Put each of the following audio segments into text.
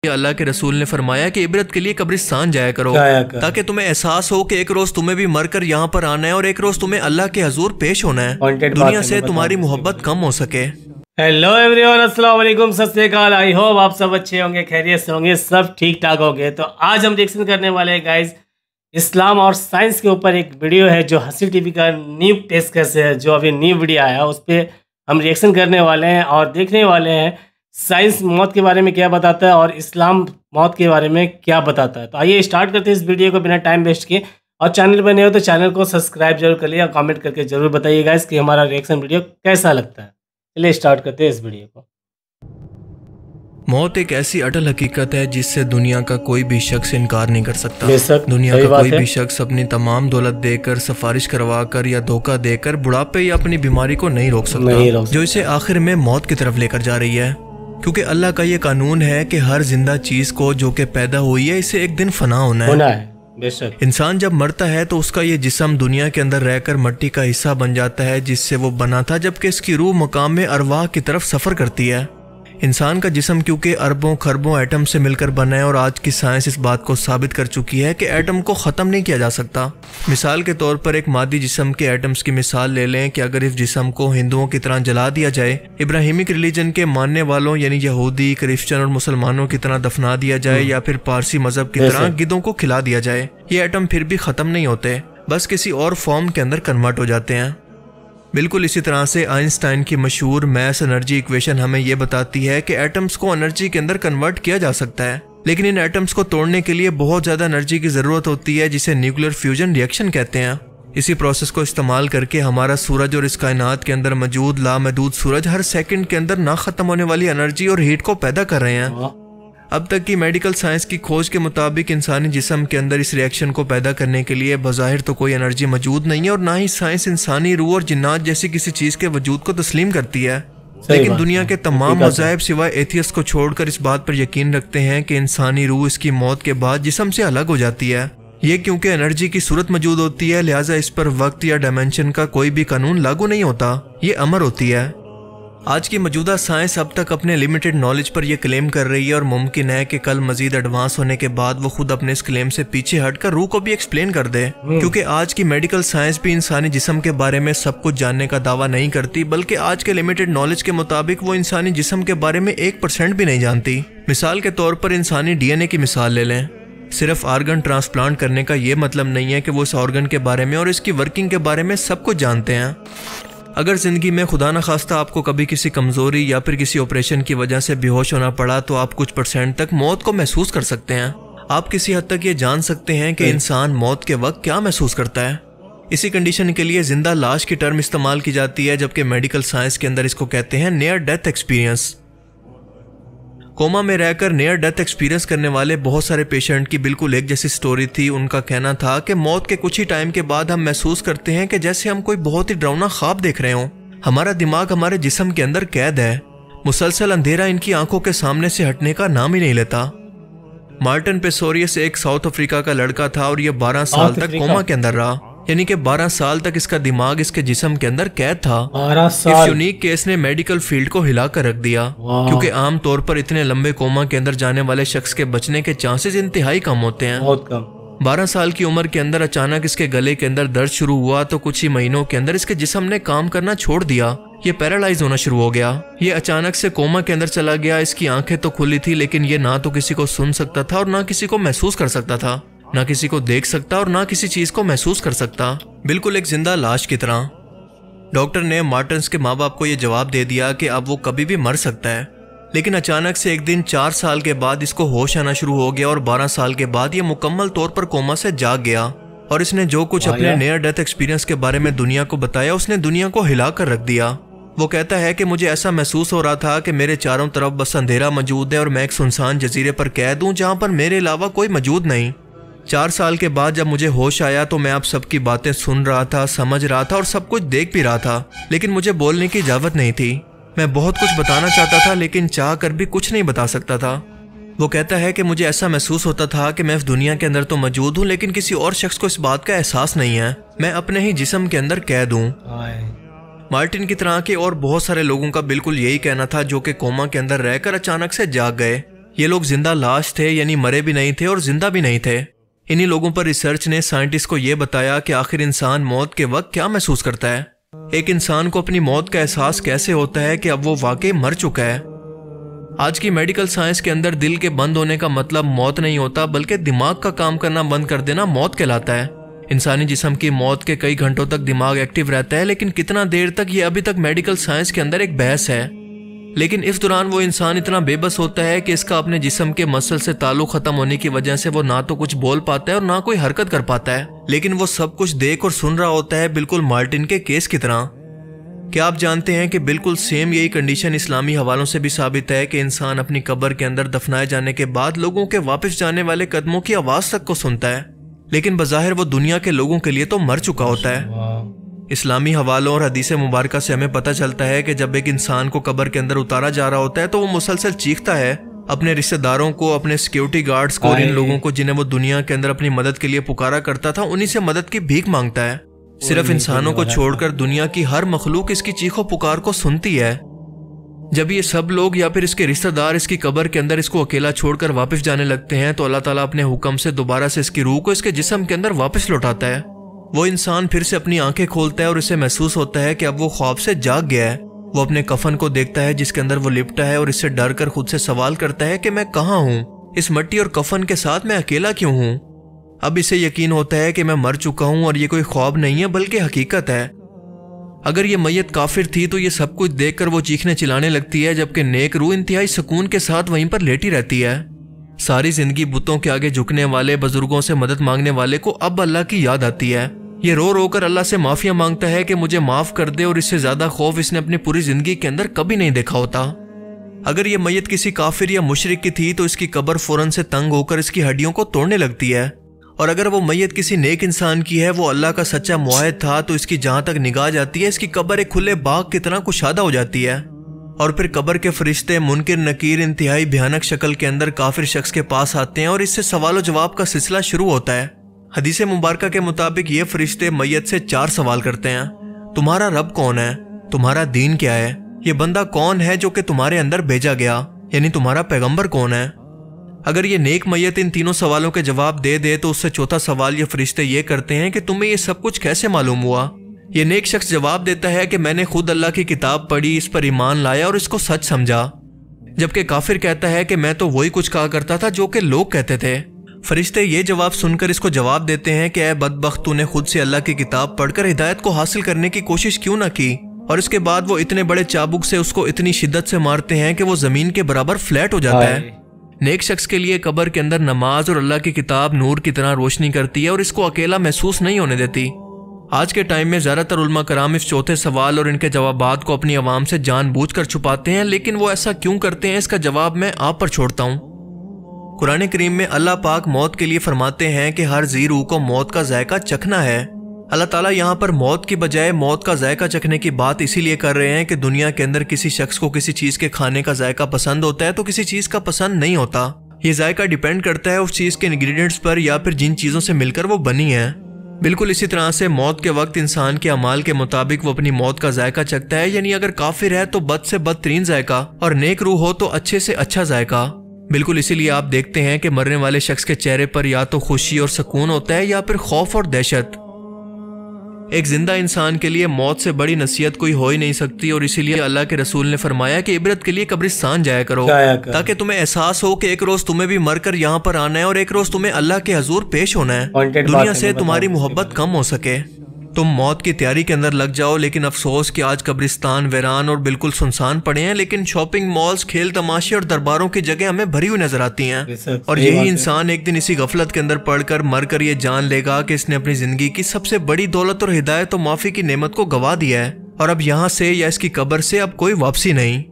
اللہ کے رسول نے فرمایا کہ عبرت کے لیے قبرستان جایا کرو تاکہ تمہیں احساس ہو کہ ایک روز تمہیں بھی مر کر یہاں پر آنا ہے اور ایک روز تمہیں اللہ کے حضور پیش ہونا ہے، دنیا سے تمہاری محبت کم ہو سکے۔ ہیلو ایوری ون، السلام علیکم، ست سری اکال، آئی ہوپ آپ سب اچھے ہوں گے، خیریت سے ہوں گے، سب ٹھیک ٹھاک ہوں گے۔ تو آج ہم ریئیکشن کرنے والے ہیں گائز اسلام اور سائنس کے اوپر ایک ویڈیو ہے جو حاصل ٹی وی کا نیو ٹیسٹ کیسے ہے، جو ابھی نیو ویڈیو آیا اس پہ ہم ریئیکشن کرنے والے ہیں اور دیکھنے والے ہیں سائنس موت کے بارے میں کیا بتاتا ہے اور اسلام موت کے بارے میں کیا بتاتا ہے۔ تو آئیے اسٹارٹ کرتے ہیں اس ویڈیو کو بنا ٹائم ویسٹ کیے، اور چینل پہ نئے ہو تو چینل کو سبسکرائب ضرور کر لیے اور کامنٹ کر کے ضرور بتائیے گائز کہ ہمارا ریئیکشن ویڈیو کیسا لگتا ہے۔ چلیے اسٹارٹ کرتے ہیں اس ویڈیو کو۔ موت ایک ایسی اٹل حقیقت ہے جس سے دنیا کا کوئی بھی شخص انکار نہیں کر سکتا۔ دنیا کا کوئی بھی شخص اپنی تمام دولت دے کر، سفارش کروا کر یا دھوکہ دے کر بڑھاپے یا اپنی بیماری کو نہیں روک سکتا، جو اسے آخر میں موت کی طرف لے کر جا رہی ہے، کیونکہ اللہ کا یہ قانون ہے کہ ہر زندہ چیز کو جو کہ پیدا ہوئی ہے اسے ایک دن فنا ہونا ہے۔ انسان جب مرتا ہے تو اس کا یہ جسم دنیا کے اندر رہ کر مٹی کا حصہ بن جاتا ہے جس سے وہ بنا تھا، جبکہ اس کی روح مقام میں ارواح کی طرف سفر کرتی ہے۔ انسان کا جسم کیونکہ اربوں خربوں ایٹم سے مل کر بنا ہے، اور آج کی سائنس اس بات کو ثابت کر چکی ہے کہ ایٹم کو ختم نہیں کیا جا سکتا۔ مثال کے طور پر ایک مادی جسم کے ایٹمز کی مثال لے لیں کہ اگر اس جسم کو ہندوؤں کی طرح جلا دیا جائے، ابراہیمک ریلیجن کے ماننے والوں یعنی یہودی، کرسچن اور مسلمانوں کی طرح دفنا دیا جائے، یا پھر پارسی مذہب کی طرح گدھوں کو کھلا دیا جائے، یہ ایٹم پھر بھی ختم نہیں ہوتے، بس کسی اور فارم کے اندر کنورٹ ہو جاتے ہیں۔ بالکل اسی طرح سے آئنسٹائن کی مشہور میس انرجی ایکویشن ہمیں یہ بتاتی ہے کہ ایٹمز کو انرجی کے اندر کنورٹ کیا جا سکتا ہے، لیکن ان ایٹمز کو توڑنے کے لیے بہت زیادہ انرجی کی ضرورت ہوتی ہے، جسے نیوکلیر فیوژن ری ایکشن کہتے ہیں۔ اسی پروسیس کو استعمال کر کے ہمارا سورج اور اس کائنات کے اندر موجود لامحدود سورج ہر سیکنڈ کے اندر نہ ختم ہونے والی انرجی اور ہیٹ کو پیدا کر رہے ہیں۔ اب تک کی میڈیکل سائنس کی کھوج کے مطابق انسانی جسم کے اندر اس ری ایکشن کو پیدا کرنے کے لیے بظاہر تو کوئی انرجی موجود نہیں ہے، اور نہ ہی سائنس انسانی روح اور جنات جیسی کسی چیز کے وجود کو تسلیم کرتی ہے، لیکن دنیا کے تمام مذاہب سوائے ایتھیس کو چھوڑ کر اس بات پر یقین رکھتے ہیں کہ انسانی روح اس کی موت کے بعد جسم سے الگ ہو جاتی ہے۔ یہ کیونکہ انرجی کی صورت موجود ہوتی ہے، لہٰذا اس پر وقت یا ڈائمینشن کا کوئی بھی قانون لاگو نہیں ہوتا، یہ امر ہوتی ہے۔ آج کی موجودہ سائنس اب تک اپنے لیمیٹڈ نالج پر یہ کلیم کر رہی ہے، اور ممکن ہے کہ کل مزید ایڈوانس ہونے کے بعد وہ خود اپنے اس کلیم سے پیچھے ہٹ کر روح کو بھی ایکسپلین کر دے، کیونکہ آج کی میڈیکل سائنس بھی انسانی جسم کے بارے میں سب کچھ جاننے کا دعویٰ نہیں کرتی، بلکہ آج کے لیمیٹڈ نالج کے مطابق وہ انسانی جسم کے بارے میں 1% بھی نہیں جانتی۔ مثال کے طور پر انسانی ڈی این اے کی مثال لے لیں۔ صرف آرگن ٹرانسپلانٹ کرنے کا یہ مطلب نہیں ہے کہ وہ اس آرگن کے بارے میں اور اس کی ورکنگ کے بارے میں سب کچھ جانتے ہیں۔ اگر زندگی میں خدا نخواستہ آپ کو کبھی کسی کمزوری یا پھر کسی آپریشن کی وجہ سے بے ہوش ہونا پڑا تو آپ کچھ % تک موت کو محسوس کر سکتے ہیں۔ آپ کسی حد تک یہ جان سکتے ہیں کہ انسان موت کے وقت کیا محسوس کرتا ہے۔ اسی کنڈیشن کے لیے زندہ لاش کی ٹرم استعمال کی جاتی ہے، جبکہ میڈیکل سائنس کے اندر اس کو کہتے ہیں نیئر ڈیتھ ایکسپیرینس۔ کوما میں رہ کر نیئر ڈیتھ ایکسپیرینس کرنے والے بہت سارے پیشنٹ کی بالکل ایک جیسی سٹوری تھی۔ ان کا کہنا تھا کہ موت کے کچھ ہی ٹائم کے بعد ہم محسوس کرتے ہیں کہ جیسے ہم کوئی بہت ہی ڈراؤنا خواب دیکھ رہے ہوں، ہمارا دماغ ہمارے جسم کے اندر قید ہے، مسلسل اندھیرا ان کی آنکھوں کے سامنے سے ہٹنے کا نام ہی نہیں لیتا۔ مارٹن پیسوریس ایک ساؤتھ افریقہ کا لڑکا تھا، اور یہ 12 سال تک کوما کے اندر رہا، یعنی کہ 12 سال تک اس کا دماغ اس کے جسم کے اندر قید تھا۔ اس یونیک کیس نے میڈیکل فیلڈ کو ہلا کر رکھ دیا، کیونکہ عام طور پر اتنے لمبے کوما کے اندر جانے والے شخص کے بچنے کے چانسز انتہائی کم ہوتے ہیں۔ 12 سال کی عمر کے اندر اچانک اس کے گلے کے اندر درد شروع ہوا تو کچھ ہی مہینوں کے اندر اس کے جسم نے کام کرنا چھوڑ دیا، یہ پیرالائز ہونا شروع ہو گیا۔ یہ اچانک سے کوما کے اندر چلا گیا۔ اس کی آنکھیں تو کھلی تھی، لیکن یہ نہ تو کسی کو سن سکتا تھا اور نہ کسی کو محسوس کر سکتا تھا، نہ کسی کو دیکھ سکتا اور نہ کسی چیز کو محسوس کر سکتا، بالکل ایک زندہ لاش کی طرح۔ ڈاکٹر نے مارٹنس کے ماں باپ کو یہ جواب دے دیا کہ اب وہ کبھی بھی مر سکتا ہے، لیکن اچانک سے ایک دن 4 سال کے بعد اس کو ہوش آنا شروع ہو گیا، اور 12 سال کے بعد یہ مکمل طور پر کوما سے جاگ گیا، اور اس نے جو کچھ اپنے نیئر ڈیتھ ایکسپیرینس کے بارے میں دنیا کو بتایا اس نے دنیا کو ہلا کر رکھ دیا۔ وہ کہتا ہے کہ مجھے ایسا محسوس ہو رہا تھا کہ میرے چاروں طرف بس اندھیرا موجود ہے اور میں ایک سنسان جزیرے پر قید ہوں جہاں پر میرے علاوہ کوئی موجود نہیں۔ 4 سال کے بعد جب مجھے ہوش آیا تو میں آپ سب کی باتیں سن رہا تھا، سمجھ رہا تھا اور سب کچھ دیکھ بھی رہا تھا، لیکن مجھے بولنے کی اجازت نہیں تھی۔ میں بہت کچھ بتانا چاہتا تھا لیکن چاہ کر بھی کچھ نہیں بتا سکتا تھا۔ وہ کہتا ہے کہ مجھے ایسا محسوس ہوتا تھا کہ میں اس دنیا کے اندر تو موجود ہوں لیکن کسی اور شخص کو اس بات کا احساس نہیں ہے، میں اپنے ہی جسم کے اندر قید ہوں۔ مارٹن کی طرح کے اور بہت سارے لوگوں کا بالکل یہی کہنا تھا جو کہ کوما کے اندر رہ کر اچانک سے جاگ گئے۔ یہ لوگ زندہ لاش تھے، یعنی مرے بھی نہیں تھے اور زندہ بھی نہیں تھے۔ انہی لوگوں پر ریسرچ نے سائنٹسٹ کو یہ بتایا کہ آخر انسان موت کے وقت کیا محسوس کرتا ہے۔ ایک انسان کو اپنی موت کا احساس کیسے ہوتا ہے کہ اب وہ واقعی مر چکا ہے۔ آج کی میڈیکل سائنس کے اندر دل کے بند ہونے کا مطلب موت نہیں ہوتا، بلکہ دماغ کا کام کرنا بند کر دینا موت کہلاتا ہے۔ انسانی جسم کی موت کے کئی گھنٹوں تک دماغ ایکٹیو رہتا ہے، لیکن کتنا دیر تک، یہ ابھی تک میڈیکل سائنس کے اندر ایک بحث ہے۔ لیکن اس دوران وہ انسان اتنا بے بس ہوتا ہے کہ اس کا اپنے جسم کے مسل سے تعلق ختم ہونے کی وجہ سے وہ نہ تو کچھ بول پاتا ہے اور نہ کوئی حرکت کر پاتا ہے، لیکن وہ سب کچھ دیکھ اور سن رہا ہوتا ہے، بالکل مارٹن کے کیس کی طرح۔ کیا آپ جانتے ہیں کہ بالکل سیم یہی کنڈیشن اسلامی حوالوں سے بھی ثابت ہے کہ انسان اپنی قبر کے اندر دفنائے جانے کے بعد لوگوں کے واپس جانے والے قدموں کی آواز تک کو سنتا ہے، لیکن بظاہر وہ دنیا کے لوگوں کے لیے تو مر چکا ہوتا ہے۔ اسلامی حوالوں اور حدیث مبارکہ سے ہمیں پتہ چلتا ہے کہ جب ایک انسان کو قبر کے اندر اتارا جا رہا ہوتا ہے تو وہ مسلسل چیختا ہے، اپنے رشتہ داروں کو، اپنے سیکیورٹی گارڈز کو اور ان لوگوں کو جنہیں وہ دنیا کے اندر اپنی مدد کے لیے پکارا کرتا تھا، انہی سے مدد کی بھیک مانگتا ہے۔ صرف انسانوں کو چھوڑ کر دنیا کی ہر مخلوق اس کی چیخ و پکار کو سنتی ہے۔ جب یہ سب لوگ یا پھر اس کے رشتہ دار اس کی قبر کے اندر اس کو اکیلا چھوڑ کر واپس جانے لگتے ہیں تو اللہ تعالیٰ اپنے حکم سے دوبارہ سے اس کی روح کو اس کے جسم کے اندر واپس لوٹاتا ہے۔ وہ انسان پھر سے اپنی آنکھیں کھولتا ہے اور اسے محسوس ہوتا ہے کہ اب وہ خواب سے جاگ گیا ہے۔ وہ اپنے کفن کو دیکھتا ہے جس کے اندر وہ لپٹا ہے اور اس سے ڈر کر خود سے سوال کرتا ہے کہ میں کہاں ہوں؟ اس مٹی اور کفن کے ساتھ میں اکیلا کیوں ہوں؟ اب اسے یقین ہوتا ہے کہ میں مر چکا ہوں اور یہ کوئی خواب نہیں ہے بلکہ حقیقت ہے۔ اگر یہ میت کافر تھی تو یہ سب کچھ دیکھ کر وہ چیخنے چلانے لگتی ہے، جبکہ نیک روح انتہائی سکون کے ساتھ وہیں پر لیٹی رہتی ہے۔ ساری زندگی بتوں کے آگے جھکنے والے، بزرگوں سے مدد مانگنے والے کو اب اللہ کی یاد آتی ہے۔ یہ رو رو کر اللہ سے معافیاں مانگتا ہے کہ مجھے معاف کر دے، اور اس سے زیادہ خوف اس نے اپنی پوری زندگی کے اندر کبھی نہیں دیکھا ہوتا۔ اگر یہ میت کسی کافر یا مشرک کی تھی تو اس کی قبر فوراً سے تنگ ہو کر اس کی ہڈیوں کو توڑنے لگتی ہے، اور اگر وہ میت کسی نیک انسان کی ہے، وہ اللہ کا سچا معاہد تھا، تو اس کی جہاں تک نگاہ جاتی ہے اس کی قبر ایک کھلے باغ کی طرح کشادہ ہو جاتی ہے۔ اور پھر قبر کے فرشتے منکر نکیر انتہائی بھیانک شکل کے اندر کافر شخص کے پاس آتے ہیں اور اس سے سوال و جواب کا سلسلہ شروع ہوتا ہے۔ حدیث مبارکہ کے مطابق یہ فرشتے میت سے 4 سوال کرتے ہیں۔ تمہارا رب کون ہے؟ تمہارا دین کیا ہے؟ یہ بندہ کون ہے جو کہ تمہارے اندر بھیجا گیا؟ یعنی تمہارا پیغمبر کون ہے؟ اگر یہ نیک میت ان تینوں سوالوں کے جواب دے دے تو اس سے چوتھا سوال یہ فرشتے یہ کرتے ہیں کہ تمہیں یہ سب کچھ کیسے معلوم ہوا؟ یہ نیک شخص جواب دیتا ہے کہ میں نے خود اللہ کی کتاب پڑھی، اس پر ایمان لایا اور اس کو سچ سمجھا۔ جبکہ کافر کہتا ہے کہ میں تو وہی کچھ کہا کرتا تھا جو کہ لوگ کہتے تھے۔ فرشتے یہ جواب سن کر اس کو جواب دیتے ہیں کہ اے بدبخت، تو نے خود سے اللہ کی کتاب پڑھ کر ہدایت کو حاصل کرنے کی کوشش کیوں نہ کی؟ اور اس کے بعد وہ اتنے بڑے چابک سے اس کو اتنی شدت سے مارتے ہیں کہ وہ زمین کے برابر فلیٹ ہو جاتا ہے۔ نیک شخص کے لیے قبر کے اندر نماز اور اللہ کی کتاب نور کی طرح روشنی کرتی ہے اور اس کو اکیلا محسوس نہیں ہونے دیتی۔ آج کے ٹائم میں زیادہ تر علماء کرام اس چوتھے سوال اور ان کے جوابات کو اپنی عوام سے جان بوجھ کر چھپاتے ہیں، لیکن وہ ایسا کیوں کرتے ہیں اس کا جواب میں آپ پر چھوڑتا ہوں۔ قرآن کریم میں اللہ پاک موت کے لیے فرماتے ہیں کہ ہر ذی روح کو موت کا ذائقہ چکھنا ہے۔ اللہ تعالیٰ یہاں پر موت کی بجائے موت کا ذائقہ چکھنے کی بات اسی لیے کر رہے ہیں کہ دنیا کے اندر کسی شخص کو کسی چیز کے کھانے کا ذائقہ پسند ہوتا ہے تو کسی چیز کا پسند نہیں ہوتا۔ یہ ذائقہ ڈیپینڈ کرتا ہے اس چیز کے انگریڈینٹس پر یا پھر جن چیزوں سے مل کر وہ بنی ہے۔ بالکل اسی طرح سے موت کے وقت انسان کے اعمال کے مطابق وہ اپنی موت کا ذائقہ چکھتا ہے، یعنی اگر کافر ہے تو بد سے بدترین ذائقہ اور نیک روح ہو تو اچھے سے اچھا ذائقہ۔ بالکل اسی لیے آپ دیکھتے ہیں کہ مرنے والے شخص کے چہرے پر یا تو خوشی اور سکون ہوتا ہے یا پھر خوف اور دہشت۔ ایک زندہ انسان کے لیے موت سے بڑی نصیحت کوئی ہو ہی نہیں سکتی، اور اسی لیے اللہ کے رسول نے فرمایا کہ عبرت کے لیے قبرستان جایا کرو تاکہ تمہیں احساس ہو کہ ایک روز تمہیں بھی مر کر یہاں پر آنا ہے اور ایک روز تمہیں اللہ کے حضور پیش ہونا ہے، دنیا سے تمہاری محبت کم ہو سکے۔ تم موت کی تیاری کے اندر لگ جاؤ، لیکن افسوس کہ آج قبرستان ویران اور بالکل سنسان پڑے ہیں، لیکن شاپنگ مالز، کھیل تماشے اور درباروں کی جگہ ہمیں بھری ہوئی نظر آتی ہیں۔ اور یہی انسان ایک دن اسی غفلت کے اندر پڑھ کر مر کر یہ جان لے گا کہ اس نے اپنی زندگی کی سب سے بڑی دولت اور ہدایت و معافی کی نعمت کو گوا دیا ہے، اور اب یہاں سے یا اس کی قبر سے اب کوئی واپسی نہیں۔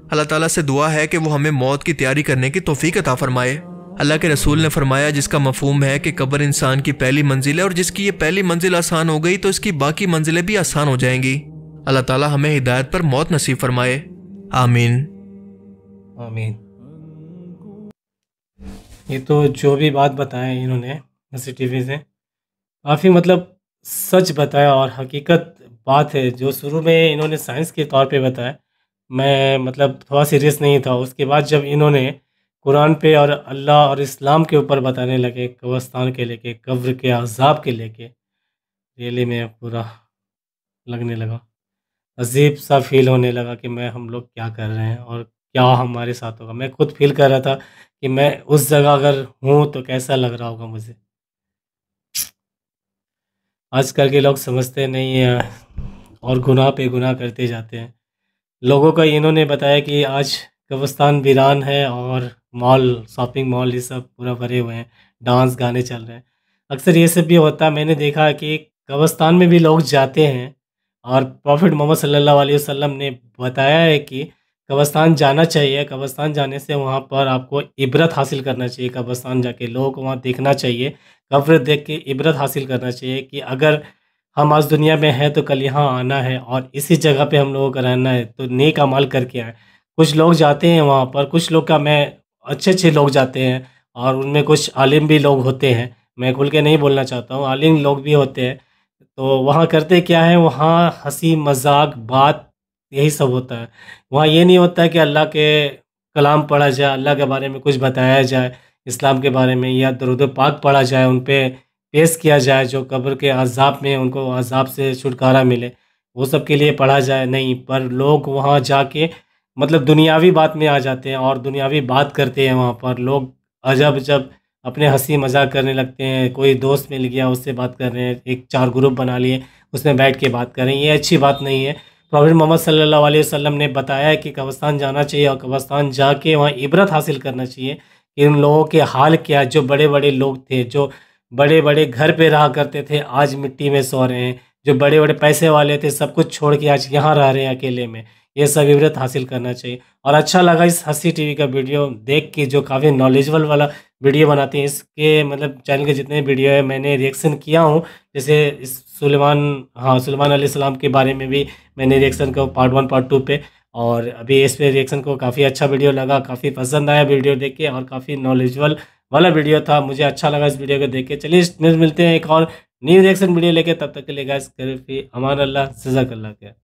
اللہ تعالیٰ سے دعا ہے کہ وہ ہمیں موت کی تیاری کرنے کی توفیق عطا فرمائے۔ اللہ کے رسول نے فرمایا جس کا مفہوم ہے کہ قبر انسان کی پہلی منزل ہے اور جس کی یہ پہلی منزل آسان ہو گئی تو اس کی باقی منزلیں بھی آسان ہو جائیں گی۔ اللہ تعالیٰ ہمیں ہدایت پر موت نصیب فرمائے، آمین آمین۔ یہ تو جو بھی بات بتائیں انہوں نے CCTV سے کافی سچ بتایا اور حقیقت بات ہے، جو شروع میں انہوں نے سائنس کے طور پہ بتایا، میں مطلب تھوڑا سیریس نہیں تھا. اس کے بعد جب انہوں نے قرآن پہ اور اللہ اور اسلام کے اوپر بتانے لگے، قبرستان کے لے کے، قبر کے عذاب کے لے کے، ریئلی میں پورا لگنے لگا، عجیب سا فیل ہونے لگا کہ ہم لوگ کیا کر رہے ہیں اور کیا ہمارے ساتھ ہوگا. میں خود فیل کر رہا تھا کہ میں اس جگہ اگر ہوں تو کیسا لگ رہا ہوگا مجھے. آج کل کے لوگ سمجھتے نہیں ہیں اور گناہ پہ گناہ کرتے جاتے ہیں. لوگوں کا انہوں نے بتایا کہ آج قبرستان ویران ہے اور مال، شاپنگ مال، یہ سب پورا بھرے ہوئے ہیں، ڈانس گانے چل رہے ہیں. اکثر یہ سب بھی ہوتا ہے. میں نے دیکھا کہ قبرستان میں بھی لوگ جاتے ہیں اور پروفٹ محمد صلی اللہ علیہ وسلم نے بتایا ہے کہ قبرستان جانا چاہیے. قبرستان جانے سے وہاں پر آپ کو عبرت حاصل کرنا چاہیے. قبرستان جا کے لوگوں کو وہاں دیکھنا چاہیے، قبر دیکھ کے عبرت حاصل کرنا چاہیے کہ اگر ہم آج دنیا میں ہیں تو کل یہاں آنا ہے اور اسی جگہ پہ ہم لوگوں کو رہنا ہے، تو نیک اعمال کر کے آئیں. کچھ لوگ جاتے ہیں وہاں پر، کچھ لوگ کا میں اچھے لوگ جاتے ہیں اور ان میں کچھ عالم بھی لوگ ہوتے ہیں. میں کھل کے نہیں بولنا چاہتا ہوں، عالم لوگ بھی ہوتے ہیں. تو وہاں کرتے کیا ہے، وہاں ہنسی مذاق بات یہی سب ہوتا ہے. وہاں یہ نہیں ہوتا ہے کہ اللہ کے کلام پڑھا جائے، اللہ کے بارے میں کچھ بتایا جائے، اسلام کے بارے میں، یا درود پاک پڑھا جائے، ان پہ پیش کیا جائے جو قبر کے عذاب میں ان کو عذاب سے چھٹکارا ملے، وہ سب کے لیے پڑھا جائے نہیں. پر لوگ وہاں جا کے مطلب دنیاوی بات میں آ جاتے ہیں اور دنیاوی بات کرتے ہیں. وہاں پر لوگ عجب جب اپنے ہنسی مذاق کرنے لگتے ہیں. کوئی دوست مل گیا، اس سے بات کر رہے ہیں، ایک 4 گروپ بنا لیے، اس میں بیٹھ کے بات کر رہے ہیں. یہ اچھی بات نہیں ہے. پروفٹ محمد صلی اللہ علیہ وسلم نے بتایا ہے کہ قبرستان جانا چاہیے اور قبرستان جا کے وہاں عبرت حاصل کرنا چاہیے کہ ان لوگوں کے حال کیا، جو بڑے بڑے لوگ تھے، جو بڑے بڑے گھر پہ رہا کرتے تھے، آج مٹی میں سو رہے ہیں. جو بڑے بڑے پیسے والے تھے، سب کچھ چھوڑ کے آج یہاں رہ رہے ہیں اکیلے میں. یہ سب عبرت حاصل کرنا چاہیے. اور اچھا لگا اس ہنسی ٹی وی کا ویڈیو دیکھ کے، جو کافی نالجبل والا ویڈیو بناتے ہیں. اس کے مطلب چینل کے جتنے ویڈیو ہے میں نے ریئیکشن کیا ہوں. جیسے سلیمان علیہ السلام کے بارے میں بھی میں نے ریئیکشن کو پارٹ 1 پارٹ 2 پہ، اور ابھی اس پہ ریئیکشن کو کافی اچھا ویڈیو لگا، کافی پسند آیا ویڈیو دیکھ کے اور کافی نالجبل والا ویڈیو تھا. مجھے اچھا لگا اس ویڈیو کو دیکھ کے. چلیے ملتے ہیں ایک اور نیو ریئیکشن ویڈیو لے کے. تب تک کے لیے گائز امان اللہ، جزاک اللہ خیر.